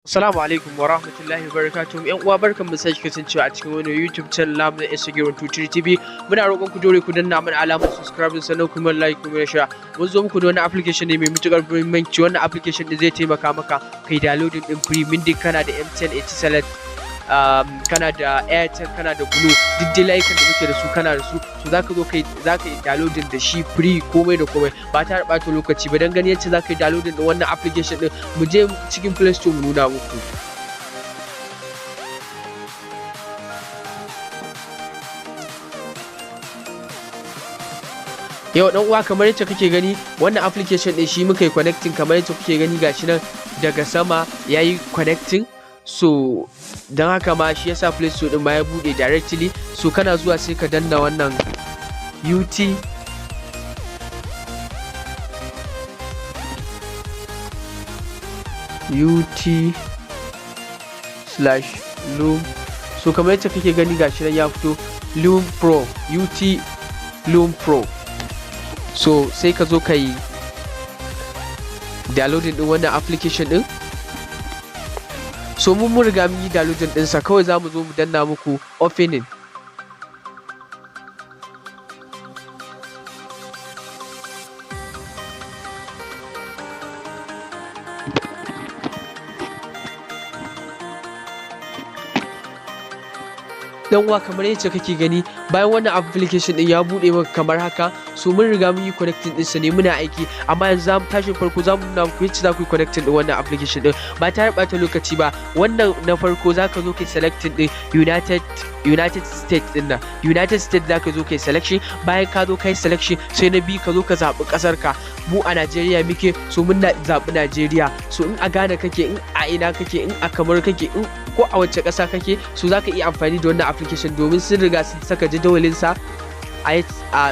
Assalamu alaikum wa rahmatullahi wa barakatuhu. Yan uwa barkanmu da sake kasancewa a cikin wani YouTube channel namu na Instagram TV. Muna roƙon ku dole ku danna mana alamar subscribe sannan kuma like kuma share. Mun zo muku da wani application ne mai mutukar muhimmanci. Wannan application din zai taimaka maka kai downloading din free mindin kana da MTN Etisalat, kana da Airtel, kana da Glo, duk dai layukan da muke da su kana da su. So zaka yi downloading da shi free komai da komai ba tare da ɓata lokaci ba. Dan gani yacce zaka yi downloading din wannan application din, mu je cikin Play Store mu nuna muku. Yau dan uwa, kamar yadda kake gani wannan application din shi muka yi connecting, kamar yadda kuke gani gashi nan daga sama yayi connecting. So don haka ma shi yasa Play Store din ma ya bude directly. So kana zuwa sai ka danna wannan ut/loom. So kamar yadda kake gani gashi nan ya fito Loom Pro, Loom Pro. So sai ka zo ka yi downloading din wannan application din. So mun riga mun yi downloading ɗinsa, kawai za mu zo mu danna muku opening. Dan uwa, kamar yadda kake gani bayan wannan application din ya bude maka kamar haka. So mun riga mun yi connecting din sa ne, muna aiki, amma yanzu zamu tashi farko zamu nuna muku yadda za ku yi connecting din wannan application din ba tare da ɓata lokaci ba. Wannan na farko zaka zo kai selecting din United States din nan. United States zaka zo kai selection. Bayan ka zo kai selection sai na biyu ka zo ka zaɓi ƙasar ka. Mu a Najeriya muke, so mun zaɓi Najeriya. So in a Ghana kake, in a ina kake, in a Kamaru kake, in ko a wacce ƙasa kake, so zaka iya amfani da wannan application domin sun riga sun saka jadawalin sa a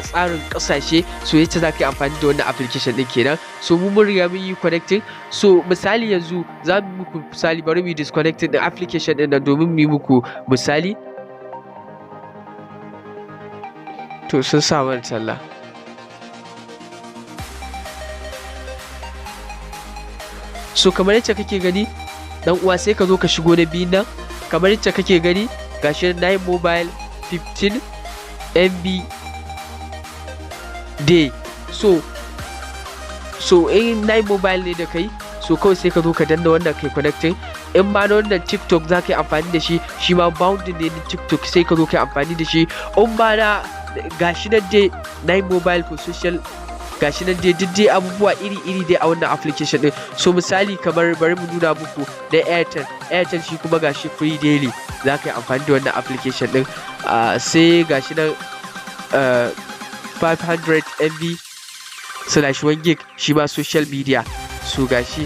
tsarin ƙasashe. So yace zaka yi amfani da wannan application din kenan. So mun riga mun yi connecting. So misali yanzu za mu muku misali, bari mu disconnecting din application din nan domin mu yi muku misali. To sun sa mana talla. So kamar yadda kake gani dan uwa, sai ka zo ka shigo na biyun nan. Kamar yadda kake gani gashi 9 mobile 15 MB day. So in 9 mobile ne da kai, so kawai sai ka zo ka danna wannan kai connecting. In ma na wannan TikTok za ka yi amfani da shi, shi ma bounding ne na TikTok, sai ka zo ka yi amfani da shi. In ba na gashi nan dai 9 mobile for social, gashi nan dai duk dai abubuwa iri dai a wannan application din. So misali kamar bari mu nuna muku da Airtel shi kuma gashi free daily, za ka yi amfani da wannan application din. Sai gashi nan 500 MB/1 gig shi ma social media. So gashi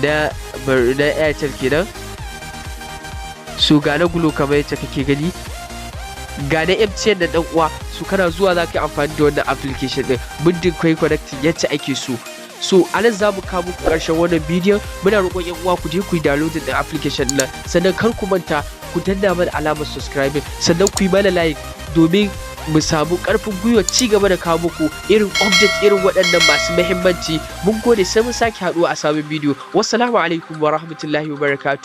na Airtel kenan. So ga na Glo kamar yadda kake gani, ga na MTN da dan uwa. So kana zuwa za ka yi amfani da wannan application din muddin kai connecting yadda ake so. So a nan za mu kawo muku ƙarshen wannan bidiyon. Muna roƙon yan uwa ku je ku yi downloading din application din, sannan kar ku manta ku danna mana alamar subscribe, sannan ku yi mana like domin mu samu ƙarfin gwiwa ci gaba da kawo muku irin update irin waɗannan masu muhimmanci. Mun gode, sai mun sake haɗuwa a sabon bidiyo. Wassalamu alaikum wa rahmatullahi wa barakatuh.